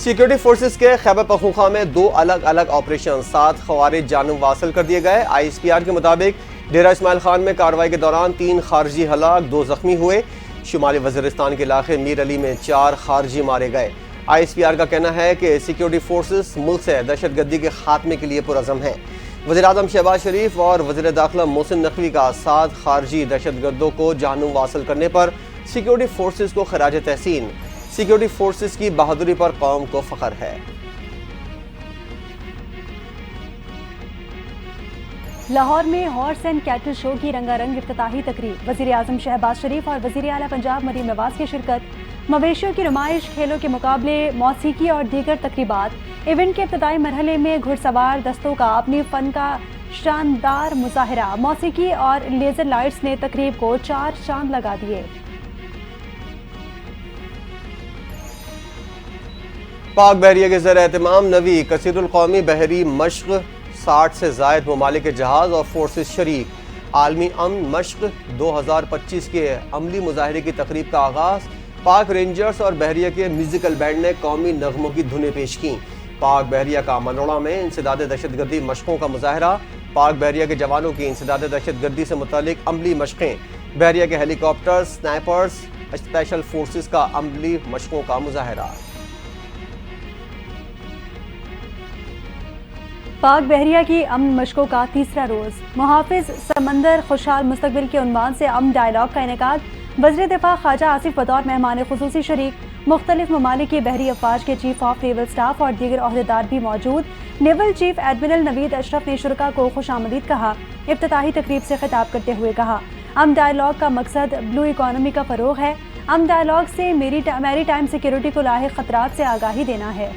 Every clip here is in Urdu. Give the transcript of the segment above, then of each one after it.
سیکیورٹی فورسز کے خیبر پختونخوا میں 2 الگ الگ آپریشن 7 خوارج جانب واصل کر دیے گئے۔ ISPR کے مطابق ڈیرہ اسماعیل خان میں کارروائی کے دوران 3 خارجی ہلاک 2 زخمی ہوئے۔ شمالی وزیرستان کے علاقے میر علی میں 4 خارجی مارے گئے۔ ISPR کا کہنا ہے کہ سیکیورٹی فورسز ملک سے دہشت گردی کے خاتمے کے لیے پرعزم ہیں۔ وزیراعظم شہباز شریف اور وزیر داخلہ محسن نقوی کا 7 خارجی دہشت گردوں کو جانب واصل کرنے پر سیکیورٹی فورسز کو خراج تحسین۔ سیکیورٹی فورسز کی بہادری پر قوم کو فخر ہے۔ لاہور میں ہارس اینڈ کیٹل شو کی رنگا رنگ افتتاحی تقریب، وزیر اعظم شہباز شریف اور وزیر اعلیٰ پنجاب مریم نواز کی شرکت، مویشیوں کی نمائش، کھیلوں کے مقابلے، موسیقی اور دیگر تقریبات۔ ایونٹ کے ابتدائی مرحلے میں گھڑ سوار دستوں کا اپنی فن کا شاندار مظاہرہ، موسیقی اور لیزر لائٹس نے تقریب کو 4 چاند لگا دیے۔ پاک بحریہ کے زیر اہتمام نویں کثیر القومی بحری مشق، 60 سے زائد ممالک کے جہاز اور فورسز شریک۔ عالمی امن مشق 2025 کے عملی مظاہرے کی تقریب کا آغاز۔ پاک رینجرز اور بحریہ کے میوزیکل بینڈ نے قومی نغموں کی دھنیں پیش کیں۔ پاک بحریہ کا منوڑا میں انسداد دہشت گردی مشقوں کا مظاہرہ۔ پاک بحریہ کے جوانوں کی انسداد دہشت گردی سے متعلق عملی مشقیں۔ بحریہ کے ہیلی کاپٹر، سنائپرز، اسپیشل فورسز کا عملی مشقوں کا مظاہرہ۔ پاک بحریہ کی امن مشقوں کا تیسرا روز، محافظ سمندر خوشحال مستقبل کے عنوان سے امن ڈائیلاگ کا انعقاد۔ وزیر دفاع خواجہ آصف بطور مہمان خصوصی شریک، مختلف ممالک کی بحری افواج کے چیف آف نیول سٹاف اور دیگر عہدیدار بھی موجود۔ نیول چیف ایڈمرل نوید اشرف نے شرکاء کو خوش آمدید کہا۔ افتتاحی تقریب سے خطاب کرتے ہوئے کہا، امن ڈائیلاگ کا مقصد بلو اکانومی کا فروغ ہے۔ امن ڈائیلاگ سے میری ٹائم سیکیورٹی کو لاحق خطرات سے آگاہی دینا ہے۔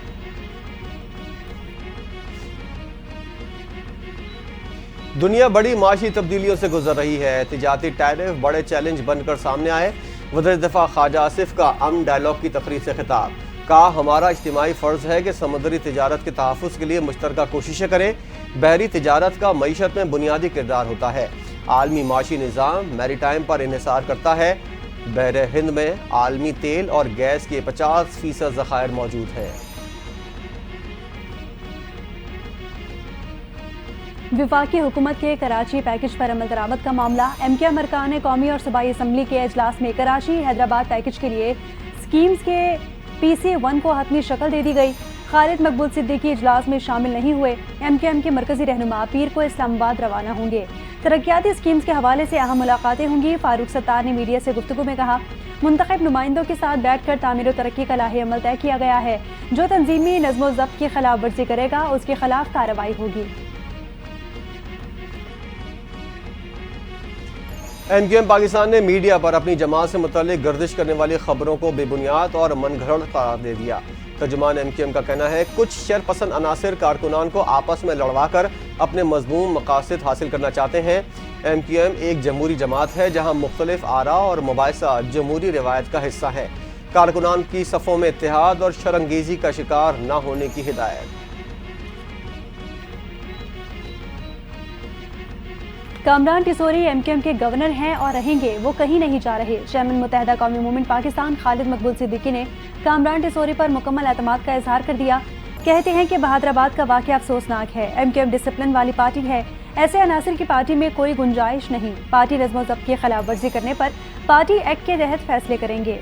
دنیا بڑی معاشی تبدیلیوں سے گزر رہی ہے، تجارتی ٹیرف بڑے چیلنج بن کر سامنے آئے۔ وزیر دفاع خواجہ آصف کا امن ڈائیلاگ کی تقریب سے خطاب، کہا ہمارا اجتماعی فرض ہے کہ سمندری تجارت کے تحفظ کے لیے مشترکہ کوششیں کریں۔ بحری تجارت کا معیشت میں بنیادی کردار ہوتا ہے۔ عالمی معاشی نظام میری ٹائم پر انحصار کرتا ہے۔ بحر ہند میں عالمی تیل اور گیس کے 50% ذخائر موجود ہیں۔ وفاقی حکومت کے کراچی پیکج پر عمل درآمد کا معاملہ، MKM ارکان قومی اور صوبائی اسمبلی کے اجلاس میں کراچی حیدرآباد پیکج کے لیے سکیمز کے PC1 کو حتمی شکل دے دی گئی۔ خالد مقبول صدیقی اجلاس میں شامل نہیں ہوئے۔ MKM کے مرکزی رہنما پیر کو اسلام آباد روانہ ہوں گے۔ ترقیاتی سکیمز کے حوالے سے اہم ملاقاتیں ہوں گی۔ فاروق ستار نے میڈیا سے گفتگو میں کہا، منتخب نمائندوں کے ساتھ بیٹھ کر تعمیر و ترقی کا لاہ عمل طے کیا گیا ہے۔ جو تنظیمی نظم و ضبط کی خلاف ورزی کرے گا اس کے خلاف کارروائی ہوگی۔ MKM پاکستان نے میڈیا پر اپنی جماعت سے متعلق گردش کرنے والی خبروں کو بے بنیاد اور من گھڑت قرار دے دیا۔ ترجمان MKM کا کہنا ہے کچھ شرپسند عناصر کارکنان کو آپس میں لڑوا کر اپنے مذموم مقاصد حاصل کرنا چاہتے ہیں۔ MKM ایک جمہوری جماعت ہے جہاں مختلف آراء اور مباحثہ جمہوری روایت کا حصہ ہیں۔ کارکنان کی صفوں میں اتحاد اور شرانگیزی کا شکار نہ ہونے کی ہدایت۔ کامران ٹیسوری MKM کے گورنر ہیں اور رہیں گے، وہ کہیں نہیں جا رہے۔ چیئرمین متحدہ قومی موومنٹ پاکستان خالد مقبول صدیقی نے کامران ٹیسوری پر مکمل اعتماد کا اظہار کر دیا۔ کہتے ہیں کہ بہادر آباد کا واقعہ افسوسناک ہے۔ MKM ڈسپلن والی پارٹی ہے، ایسے عناصر کی پارٹی میں کوئی گنجائش نہیں۔ پارٹی نظم و ضبط کی خلاف ورزی کرنے پر پارٹی ایکٹ کے تحت فیصلے کریں گے۔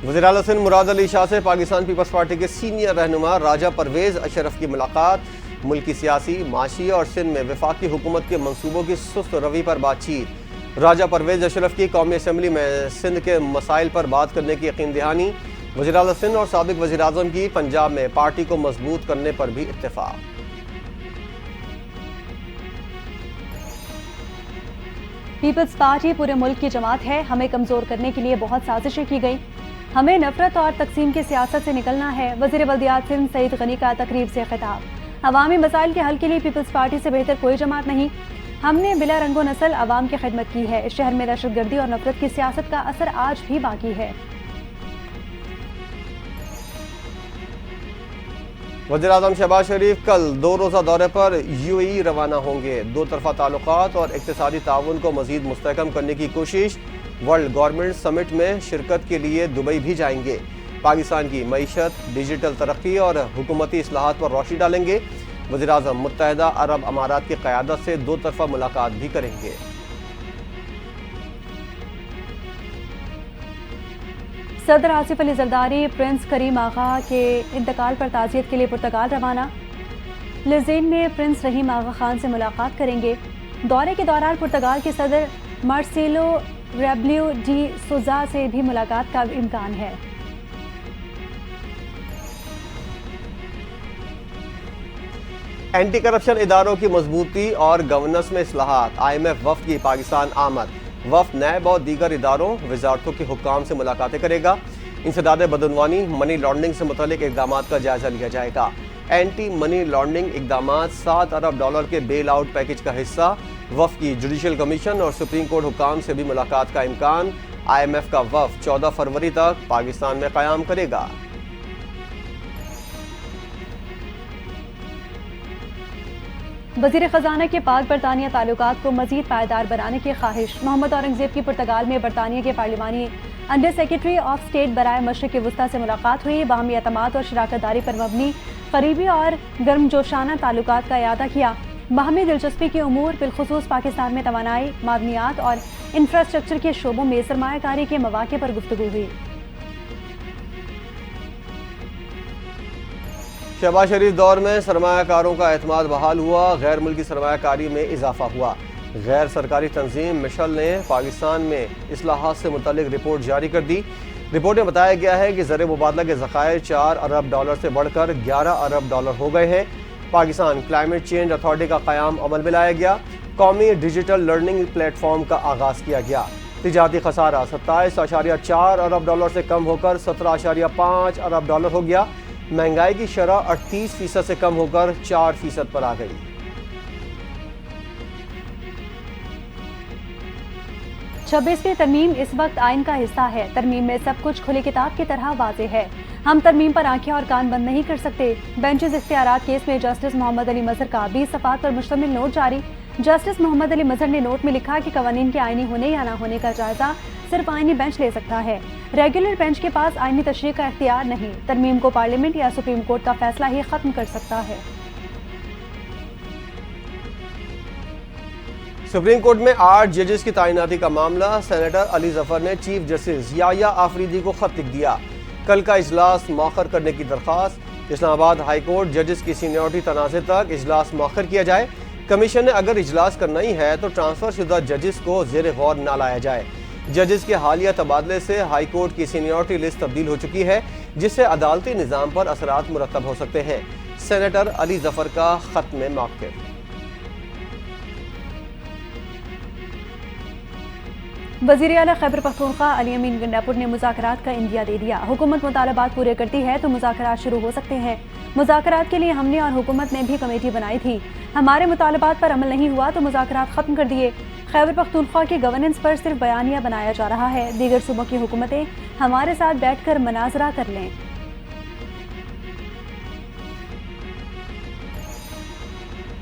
وزیر اعلیٰ سندھ مراد علی شاہ سے پاکستان پیپلز پارٹی کے سینئر رہنما راجہ پرویز اشرف کی ملاقات۔ ملکی سیاسی، معاشی اور سندھ میں وفاقی حکومت کے منصوبوں کی سست روی پر بات چیت۔ راجہ پرویز اشرف کی قومی اسمبلی میں سندھ کے مسائل پر بات کرنے کی یقین دہانی۔ وزیر اعلیٰ سندھ اور سابق وزیر اعظم کی پنجاب میں پارٹی کو مضبوط کرنے پر بھی اتفاق۔ پیپلز پارٹی پورے ملک کی جماعت ہے، ہمیں کمزور کرنے کے لیے بہت سازشیں کی گئیں، ہمیں نفرت اور تقسیم کی سیاست سے نکلنا ہے۔ وزیر بلدیات سندھ سعید غنی کا تقریب سے خطاب، عوامی مسائل کے حل کے لیے پیپلز پارٹی سے بہتر کوئی جماعت نہیں، ہم نے بلا رنگ و نسل عوام کی خدمت کی ہے۔ اس شہر میں دہشت گردی اور نفرت کی سیاست کا اثر آج بھی باقی ہے۔ وزیر اعظم شہباز شریف کل 2 روزہ دورے پر UAE روانہ ہوں گے۔ 2 طرفہ تعلقات اور اقتصادی تعاون کو مزید مستحکم کرنے کی کوشش۔ ورلڈ گورنمنٹ سمٹ میں شرکت کے لیے دبئی بھی جائیں گے۔ پاکستان کی معیشت، ڈیجیٹل ترقی اور حکومتی اصلاحات پر روشنی ڈالیں گے۔ وزیراعظم متحدہ عرب امارات کی قیادت سے دو طرفہ ملاقات بھی کریں گے۔ صدر آصف علی زرداری پرنس کریم آغا کے انتقال پر تعزیت کے لیے پرتگال روانہ۔ لزین میں پرنس رحیم آغا خان سے ملاقات کریں گے۔ دورے کے دوران پرتگال کے صدر مارسیلو ریبلیو ڈی سوزا سے بھی ملاقات کا امکان ہے۔ اینٹی کرپشن اداروں کی مضبوطی اور گورننس میں اصلاحات، IMF وفد کی پاکستان آمد۔ وفد نیب اور دیگر اداروں، وزارتوں کے حکام سے ملاقاتیں کرے گا۔ انسداد بدعنوانی، منی لانڈرنگ سے متعلق اقدامات کا جائزہ لیا جائے گا۔ اینٹی منی لانڈرنگ اقدامات $7 ارب کے بیل آؤٹ پیکج کا حصہ۔ وفد کی جوڈیشل کمیشن اور سپریم کورٹ حکام سے بھی ملاقات کا امکان۔ IMF کا وفد 14 فروری تک پاکستان میں قیام کرے گا۔ وزیر خزانہ کے پاک برطانیہ تعلقات کو مزید پائیدار بنانے کی خواہش۔ محمد اورنگزیب کی پرتگال میں برطانیہ کے پارلیمانی انڈر سیکرٹری آف اسٹیٹ برائے مشرق وسطیٰ سے ملاقات ہوئی۔ باہمی اعتماد اور شراکت داری پر مبنی قریبی اور گرمجوشانہ تعلقات کا اعادہ کیا۔ باہمی دلچسپی کے امور، بالخصوص پاکستان میں توانائی، معدنیات اور انفراسٹرکچر کے شعبوں میں سرمایہ کاری کے مواقع پر گفتگو ہوئی۔ شہباز شریف دور میں سرمایہ کاروں کا اعتماد بحال ہوا، غیر ملکی سرمایہ کاری میں اضافہ ہوا۔ غیر سرکاری تنظیم مشل نے پاکستان میں اصلاحات سے متعلق رپورٹ جاری کر دی۔ رپورٹ میں بتایا گیا ہے کہ زر مبادلہ کے ذخائر $4 ارب سے بڑھ کر $11 ارب ہو گئے ہیں۔ پاکستان کلائمیٹ چینج اتھارٹی کا قیام عمل میں لایا گیا۔ قومی ڈیجیٹل لرننگ پلیٹ فارم کا آغاز کیا گیا۔ تجارتی خسارہ $27.4 ارب سے کم ہو کر $17.5 ارب ہو گیا۔ مہنگائی کی شرح 38% سے کم ہو کر 4% پر آ گئی۔ چھبیسویں ترمیم اس وقت آئین کا حصہ ہے۔ ترمیم میں سب کچھ کھلی کتاب کی طرح واضح ہے۔ ہم ترمیم پر آنکھیں اور کان بند نہیں کر سکتے۔ بینچز اختیارات کیس میں جسٹس محمد علی مظہر کا 20 صفحات پر مشتمل نوٹ جاری۔ جسٹس محمد علی مظہر نے نوٹ میں لکھا کہ قوانین کے آئینی ہونے یا نہ ہونے کا جائزہ صرف آئینی بینچ لے سکتا ہے۔ ریگولر بینچ کے پاس آئینی تشریح کا اختیار نہیں۔ ترمیم کو پارلیمنٹ یا سپریم کورٹ کا فیصلہ ہی ختم کر سکتا ہے۔ سپریم کورٹ میں 8 ججز کی تعیناتی کا معاملہ، سینیٹر علی ظفر نے چیف جسٹس یحییٰ آفریدی کو خط لکھ دیا۔ کل کا اجلاس مؤخر کرنے کی درخواست۔ اسلام آباد ہائی کورٹ ججز کی سینیورٹی تنازع تک اجلاس مؤخر کیا جائے۔ کمیشن نے اگر اجلاس کرنا ہی ہے تو ٹرانسفر شدہ ججز کو زیر غور نہ لایا جائے۔ ججز کے حالیہ تبادلے سے ہائی کورٹ کی سینیورٹی لسٹ تبدیل ہو چکی ہے، جس سے عدالتی نظام پر اثرات مرتب ہو سکتے ہیں۔ سینیٹر علی ظفر کا خط میں موقف۔ وزیر اعلیٰ خیبر پختونخوا علی امین گنڈاپور نے مذاکرات کا عندیہ دے دیا۔ حکومت مطالبات پورے کرتی ہے تو مذاکرات شروع ہو سکتے ہیں۔ مذاکرات کے لیے ہم نے اور حکومت نے بھی کمیٹی بنائی تھی۔ ہمارے مطالبات پر عمل نہیں ہوا تو مذاکرات ختم کر دیے۔ خیبر پختونخوا کی گورننس پر صرف بیانیہ بنایا جا رہا ہے۔ دیگر صوبوں کی حکومتیں ہمارے ساتھ بیٹھ کر مناظرہ کر لیں۔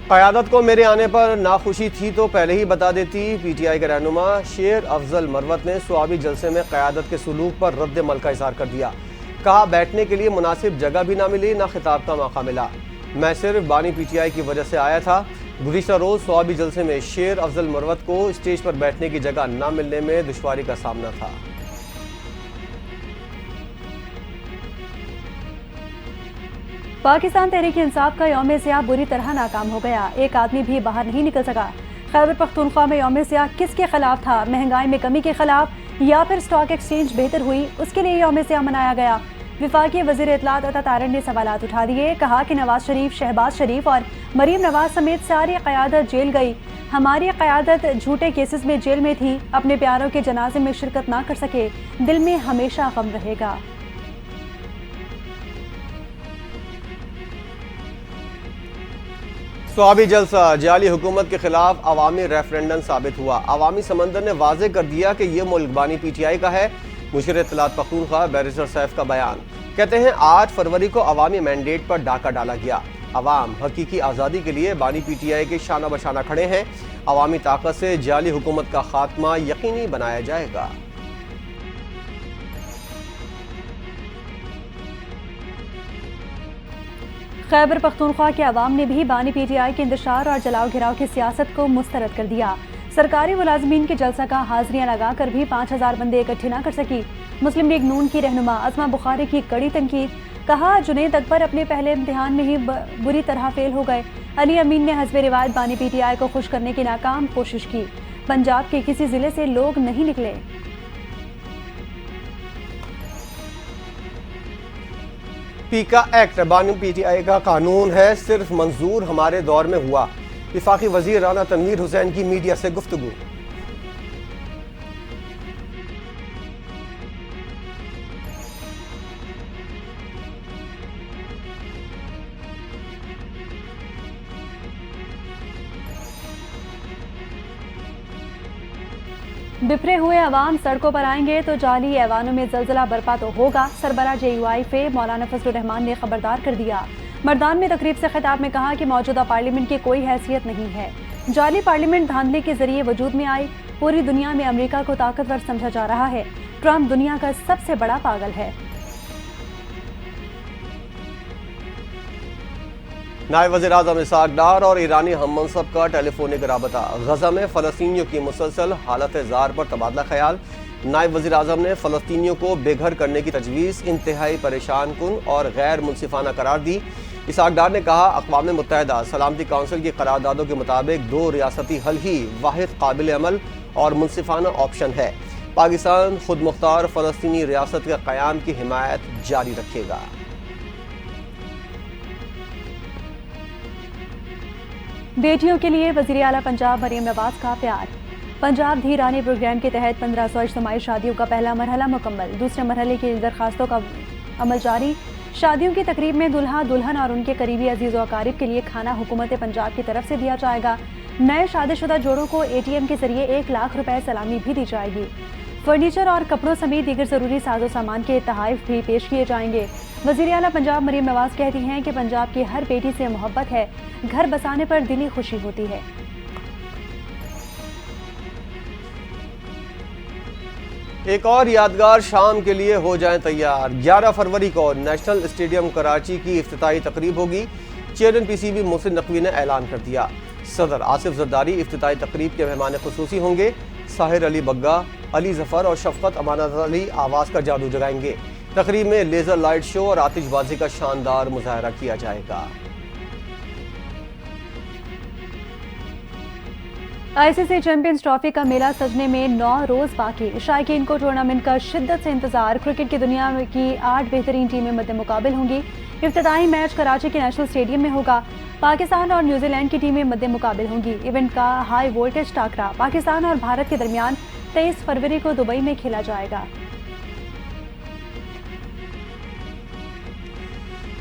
قیادت کو میرے آنے پر ناخوشی تھی تو پہلے ہی بتا دیتی۔ پی ٹی آئی کے رہنما شیر افضل مروت نے سوابی جلسے میں قیادت کے سلوک پر رد عمل کا اظہار کر دیا۔ کہا بیٹھنے کے لیے مناسب جگہ بھی نہ ملی، نہ خطاب کا موقع ملا۔ میں صرف بانی پی ٹی آئی کی وجہ سے آیا تھا۔ گزشتہ روز سوابی جلسے میں شیر افضل مروت کو اسٹیج پر بیٹھنے کی جگہ نہ ملنے میں دشواری کا سامنا تھا۔ پاکستان تحریک انصاف کا یوم سیاہ بری طرح ناکام ہو گیا۔ ایک آدمی بھی باہر نہیں نکل سکا۔ خیبر پختونخوا میں یوم سیاہ کس کے خلاف تھا؟ مہنگائی میں کمی کے خلاف یا پھر اسٹاک ایکسچینج بہتر ہوئی اس کے لیے یوم سیاہ منایا گیا؟ وفاقی وزیر اطلاعات عطا تارڑ نے سوالات اٹھا دیے۔ کہا کہ نواز شریف، شہباز شریف اور مریم نواز سمیت ساری قیادت جیل گئی۔ ہماری قیادت جھوٹے کیسز میں جیل میں تھی، اپنے پیاروں کے جنازے میں شرکت نہ کر سکے، دل میں ہمیشہ غم رہے گا۔ سوابی جلسہ جعلی حکومت کے خلاف عوامی ریفرنڈم ثابت ہوا۔ عوامی سمندر نے واضح کر دیا کہ یہ ملک بانی پی ٹی آئی کا ہے۔ مشیر اطلاعات پختونخوا بیرسٹر سیف کا بیان۔ کہتے ہیں 8 فروری کو عوامی مینڈیٹ پر ڈاکہ ڈالا گیا۔ عوام حقیقی آزادی کے لیے بانی پی ٹی آئی کے شانہ بشانہ کھڑے ہیں۔ عوامی طاقت سے جعلی حکومت کا خاتمہ یقینی بنایا جائے گا۔ خیبر پختونخوا کے عوام نے بھی بانی پی ٹی آئی کے انتشار اور جلاؤ گھراؤ کی سیاست کو مسترد کر دیا۔ سرکاری ملازمین کے جلسہ کا حاضریاں لگا کر بھی 5000 بندے اکٹھے نہ کر سکی۔ مسلم لیگ نون کی رہنما عظمہ بخاری کی کڑی تنقید، کہا جنید اکبر اپنے پہلے امتحان میں ہی بری طرح فیل ہو گئے۔ علی امین نے حزب روایت بانی پی ٹی آئی کو خوش کرنے کی ناکام کوشش کی۔ پنجاب کے کسی ضلع سے لوگ نہیں نکلے۔ پیکا ایکٹ بانی پی ٹی آئی کا قانون ہے، صرف منظور ہمارے دور میں ہوا۔ وفاقی وزیر رانا تنویر حسین کی میڈیا سے گفتگو۔ بپھرے ہوئے عوام سڑکوں پر آئیں گے تو جعلی ایوانوں میں زلزلہ برپا تو ہوگا، سربراہ جے یو آئی فے مولانا فضل الرحمان نے خبردار کر دیا۔ مردان میں تقریب سے خطاب میں کہا کہ موجودہ پارلیمنٹ کی کوئی حیثیت نہیں ہے۔ جعلی پارلیمنٹ دھاندلی کے ذریعے وجود میں آئی، پوری دنیا میں امریکہ کو طاقتور سمجھا جا رہا ہے۔ ٹرمپ دنیا کا سب سے بڑا پاگل ہے۔ نائب وزیر اعظم اسحاق ڈار اور ایرانی ہم منصب کا ٹیلی فونک رابطہ، غزہ میں فلسطینیوں کی مسلسل حالت زار پر تبادلہ خیال۔ نائب وزیر اعظم نے فلسطینیوں کو بے گھر کرنے کی تجویز انتہائی پریشان کن اور غیر منصفانہ قرار دی۔ اسحاق ڈار نے کہا اقوام متحدہ سلامتی کونسل کی قراردادوں کے مطابق 2 ریاستی حل ہی واحد قابل عمل اور منصفانہ آپشن ہے۔ پاکستان خود مختار فلسطینی ریاست کے قیام کی حمایت جاری رکھے گا۔ بیٹیوں کے لیے وزیر اعلیٰ پنجاب مریم نواز کا پیار۔ پنجاب دھی رانی پروگرام کے تحت 1500 اجتماعی شادیوں کا پہلا مرحلہ مکمل، دوسرے مرحلے کی درخواستوں کا عمل جاری۔ شادیوں کی تقریب میں دلہا دلہن اور ان کے قریبی عزیز و اقارب کے لیے کھانا حکومت پنجاب کی طرف سے دیا جائے گا۔ نئے شادی شدہ جوڑوں کو اے ٹی ایم کے ذریعے 1 لاکھ روپے سلامی بھی دی جائے گی۔ فرنیچر اور کپڑوں سمیت دیگر ضروری ساز و سامان کے تحائف بھی پیش کیے جائیں گے۔ وزیر اعلیٰ پنجاب مریم نواز کہتی ہیں کہ پنجاب کی ہر بیٹی سے محبت ہے، گھر بسانے پر دلی خوشی ہوتی ہے۔ ایک اور یادگار شام کے لیے ہو جائیں تیار، 11 فروری کو نیشنل اسٹیڈیم کراچی کی افتتاحی تقریب ہوگی۔ Chairman P C B Mohsin Naqvi نے اعلان کر دیا، صدر آصف زرداری افتتاحی تقریب کے مہمان خصوصی ہوں گے۔ ساحر علی بگا، علی ظفر اور شفقت امانت علی آواز کا جادو جگائیں گے۔ تقریب میں لیزر لائٹ شو اور آتش بازی کا شاندار مظاہرہ کیا جائے گا۔ آئی سی سی چیمپئنز ٹرافی کا میلہ سجنے میں 9 روز باقی، شائقین کو ٹورنامنٹ کا شدت سے انتظار۔ کرکٹ کی دنیا کی 8 بہترین ٹیمیں مد مقابل ہوں گی۔ افتتاحی میچ کراچی کے نیشنل اسٹیڈیم میں ہوگا۔ پاکستان اور نیوزی لینڈ کی ٹیمیں مد مقابل ہوں گی۔ ایونٹ کا ہائی وولٹیج ٹاکرا پاکستان اور بھارت کے درمیان 23 فروری کو دبئی میں کھیلا جائے گا۔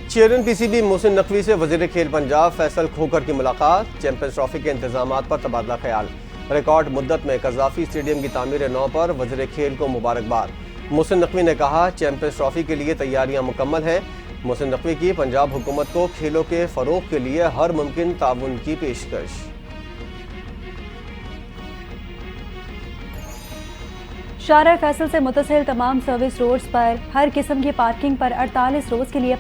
Chairman P C B Mohsin Naqvi سے وزیر کھیل پنجاب فیصل کھوکر کی ملاقات، چیمپئنز ٹرافی کے انتظامات پر تبادلہ خیال۔ ریکارڈ مدت میں قذافی اسٹیڈیم کی تعمیر نو پر وزیر کھیل کو مبارکباد۔ محسن نقوی نے کہا چیمپئنز ٹرافی کے لیے تیاریاں مکمل ہیں۔ محسن نقوی کی پنجاب حکومت کو کھیلوں کے فروغ کے لیے ہر ممکن تعاون کی پیشکش۔ شارع فیصل سے متصل تمام سروس روڈز پر ہر قسم کی پارکنگ پر 48 روز کے لیے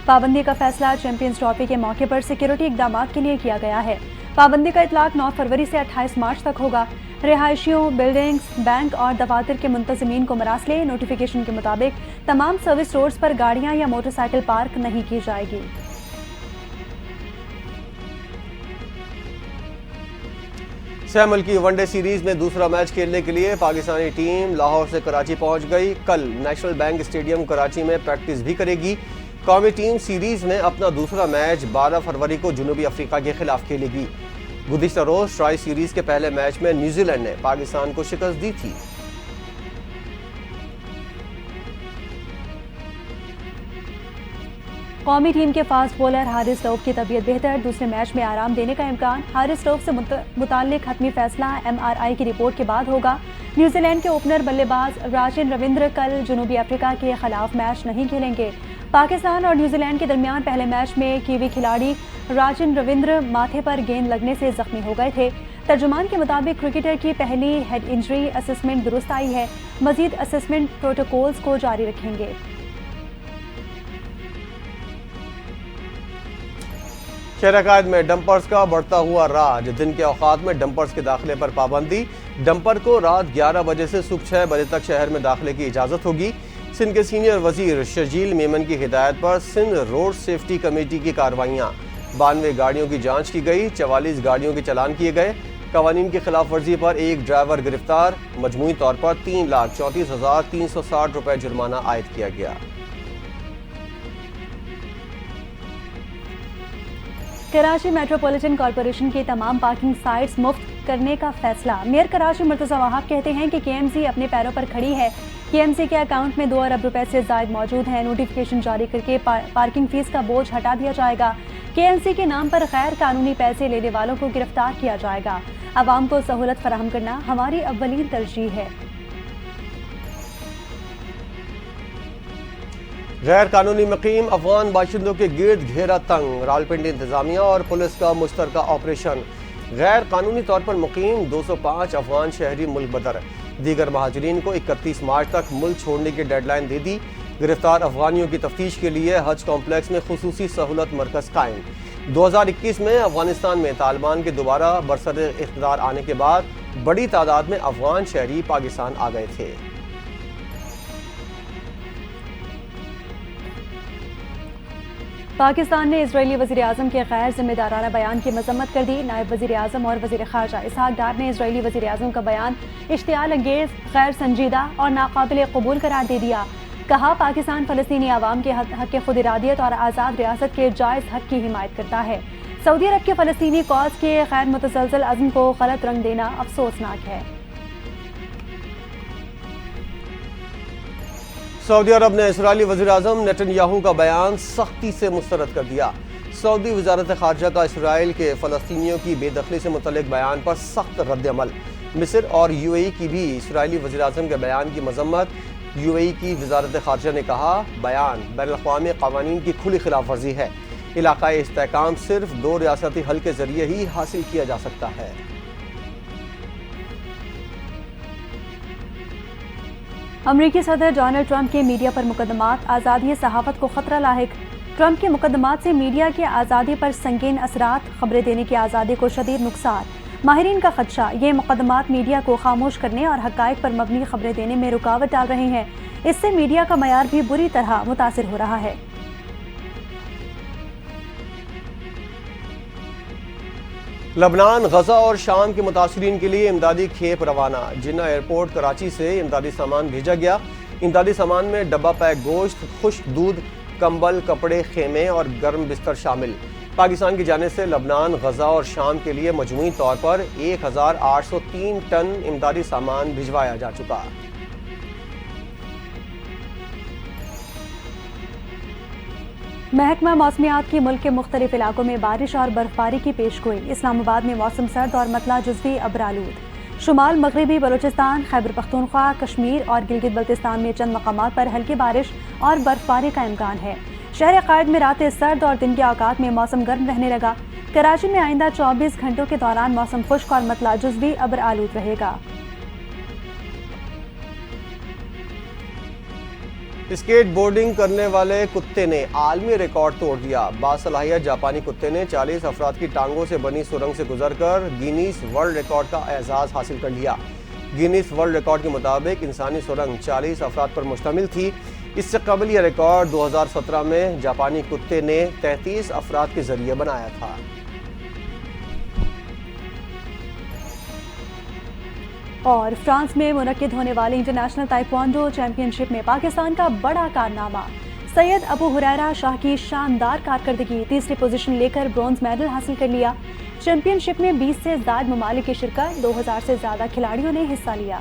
پابندی کا فیصلہ چیمپئنز ٹرافی کے موقع پر سیکیورٹی اقدامات کے لیے کیا گیا ہے۔ پابندی کا اطلاق 9 فروری سے 28 مارچ تک ہوگا۔ رہائشیوں، بلڈنگز، بینک اور دفاتر کے منتظمین کو مراسلے نوٹیفیکیشن کے مطابق تمام سروس روڈز پر گاڑیاں یا موٹر سائیکل پارک نہیں کی جائے گی۔ سہ ملکی ون ڈے سیریز میں دوسرا میچ کھیلنے کے لیے پاکستانی ٹیم لاہور سے کراچی پہنچ گئی۔ کل نیشنل بینک اسٹیڈیم کراچی میں پریکٹس بھی کرے گی۔ قومی ٹیم سیریز میں اپنا دوسرا میچ 12 فروری کو جنوبی افریقہ کے خلاف کھیلے گی۔ گزشتہ روز ٹرائی سیریز کے پہلے میچ میں نیوزی لینڈ نے پاکستان کو شکست دی تھی۔ قومی ٹیم کے فاسٹ بولر حارث رؤف کی طبیعت بہتر، دوسرے میچ میں آرام دینے کا امکان۔ حارث رؤف سے متعلق حتمی فیصلہ ایم آر آئی کی رپورٹ کے بعد ہوگا۔ نیوزی لینڈ کے اوپنر بلے باز راجن روندر کل جنوبی افریقہ کے خلاف میچ نہیں کھیلیں گے۔ پاکستان اور نیوزی لینڈ کے درمیان پہلے میچ میں کیوی کھلاڑی راجن روندر ماتھے پر گیند لگنے سے زخمی ہو گئے تھے۔ ترجمان کے مطابق کرکٹر کی پہلی ہیڈ انجری اسسمنٹ درست آئی ہے، مزید اسسمنٹ پروٹوکولز کو جاری رکھیں گے۔ شہر عقائد میں ڈمپرز کا بڑھتا ہوا راج، دن کے اوقات میں ڈمپرز کے داخلے پر پابندی، ڈمپر کو رات 11 بجے سے صبح 6 بجے تک شہر میں داخلے کی اجازت ہوگی۔ سندھ کے سینئر وزیر شرجیل میمن کی ہدایت پر سندھ روڈ سیفٹی کمیٹی کی کارروائیاں، 92 گاڑیوں کی جانچ کی گئی، 44 گاڑیوں کے چلان کیے گئے، قوانین کی خلاف ورزی پر ایک ڈرائیور گرفتار، مجموعی طور پر 3,34,360 روپے جرمانہ عائد کیا گیا۔ کراچی میٹروپولیٹن کارپوریشن کی تمام پارکنگ سائٹس مفت کرنے کا فیصلہ۔ میئر کراچی مرتضی وہاب کہتے ہیں کہ کے ایم سی اپنے پیروں پر کھڑی ہے۔ کے ایم سی کے اکاؤنٹ میں 2 ارب روپے سے زائد موجود ہیں۔ نوٹیفیکیشن جاری کر کے پارکنگ فیس کا بوجھ ہٹا دیا جائے گا۔ کے ایم سی کے نام پر غیر قانونی پیسے لینے والوں کو گرفتار کیا جائے گا۔ عوام کو سہولت فراہم کرنا ہماری اولین ترجیح ہے۔ غیر قانونی مقیم افغان باشندوں کے گرد گھیرا تنگ، راولپنڈی انتظامیہ اور پولیس کا مشترکہ آپریشن۔ غیر قانونی طور پر مقیم 205 افغان شہری ملک بدر، دیگر مہاجرین کو 31 مارچ تک ملک چھوڑنے کی ڈیڈ لائن دے دی۔ گرفتار افغانیوں کی تفتیش کے لیے حج کمپلیکس میں خصوصی سہولت مرکز قائم۔ 2021 میں افغانستان میں طالبان کے دوبارہ برسر اقتدار آنے کے بعد بڑی تعداد میں افغان شہری پاکستان آ گئے تھے۔ پاکستان نے اسرائیلی وزیراعظم کے غیر ذمہ دارانہ بیان کی مذمت کر دی۔ نائب وزیر اعظم اور وزیر خارجہ اسحاق ڈار نے اسرائیلی وزیر اعظم کا بیان اشتعال انگیز، غیر سنجیدہ اور ناقابل قبول قرار دے دیا۔ کہا پاکستان فلسطینی عوام کے حق خود ارادیت اور آزاد ریاست کے جائز حق کی حمایت کرتا ہے۔ سعودی عرب کے فلسطینی کاز کے غیر متزلزل عزم کو غلط رنگ دینا افسوسناک ہے۔ سعودی عرب نے اسرائیلی وزیراعظم نیتن یاہو کا بیان سختی سے مسترد کر دیا۔ سعودی وزارت خارجہ کا اسرائیل کے فلسطینیوں کی بے دخلی سے متعلق بیان پر سخت رد عمل۔ مصر اور یو اے ای کی بھی اسرائیلی وزیراعظم کے بیان کی مذمت۔ یو اے ای کی وزارت خارجہ نے کہا بیان بین الاقوامی قوانین کی کھلی خلاف ورزی ہے۔ علاقائی استحکام صرف 2 ریاستی حل کے ذریعے ہی حاصل کیا جا سکتا ہے۔ امریکی صدر ڈونلڈ ٹرمپ کے میڈیا پر مقدمات، آزادی صحافت کو خطرہ لاحق۔ ٹرمپ کے مقدمات سے میڈیا کی آزادی پر سنگین اثرات، خبریں دینے کی آزادی کو شدید نقصان۔ ماہرین کا خدشہ، یہ مقدمات میڈیا کو خاموش کرنے اور حقائق پر مبنی خبریں دینے میں رکاوٹ ڈال رہے ہیں۔ اس سے میڈیا کا معیار بھی بری طرح متاثر ہو رہا ہے۔ لبنان، غزہ اور شام کے متاثرین کے لیے امدادی کھیپ روانہ۔ جنہ ایئرپورٹ کراچی سے امدادی سامان بھیجا گیا۔ امدادی سامان میں ڈبہ پیک گوشت، خشک دودھ، کمبل، کپڑے، خیمے اور گرم بستر شامل۔ پاکستان کی جانب سے لبنان، غزہ اور شام کے لیے مجموعی طور پر 1,803 ٹن امدادی سامان بھجوایا جا چکا۔ محکمہ موسمیات کی ملک کے مختلف علاقوں میں بارش اور برفباری کی پیشگوئی۔ اسلام آباد میں موسم سرد اور مطلع جزوی ابرآلود۔ شمال مغربی بلوچستان، خیبر پختونخوا، کشمیر اور گلگت بلتستان میں چند مقامات پر ہلکی بارش اور برفباری کا امکان ہے۔ شہر عقائد میں راتیں سرد اور دن کے اوقات میں موسم گرم رہنے لگا۔ کراچی میں آئندہ 24 گھنٹوں کے دوران موسم خشک اور مطلع جزوی ابرآلود رہے گا۔ اسکیٹ بورڈنگ کرنے والے کتے نے عالمی ریکارڈ توڑ دیا۔ باصلاحیت جاپانی کتے نے 40 افراد کی ٹانگوں سے بنی سرنگ سے گزر کر گینیس ورلڈ ریکارڈ کا اعزاز حاصل کر لیا۔ گینیس ورلڈ ریکارڈ کے مطابق انسانی سرنگ 40 افراد پر مشتمل تھی۔ اس سے قبل یہ ریکارڈ 2017 میں جاپانی کتے نے 33 افراد کے ذریعے بنایا تھا۔ اور فرانس میں منعقد ہونے والی انٹرنیشنل تائیکوانڈو چیمپئن شپ میں پاکستان کا بڑا کارنامہ، سید ابو ہریرہ شاہ کی شاندار کارکردگی، تیسری پوزیشن لے کر برونز میڈل حاصل کر لیا۔ چیمپئن شپ میں 20 سے زائد ممالک کی شرکت، 2000 سے زیادہ کھلاڑیوں نے حصہ لیا۔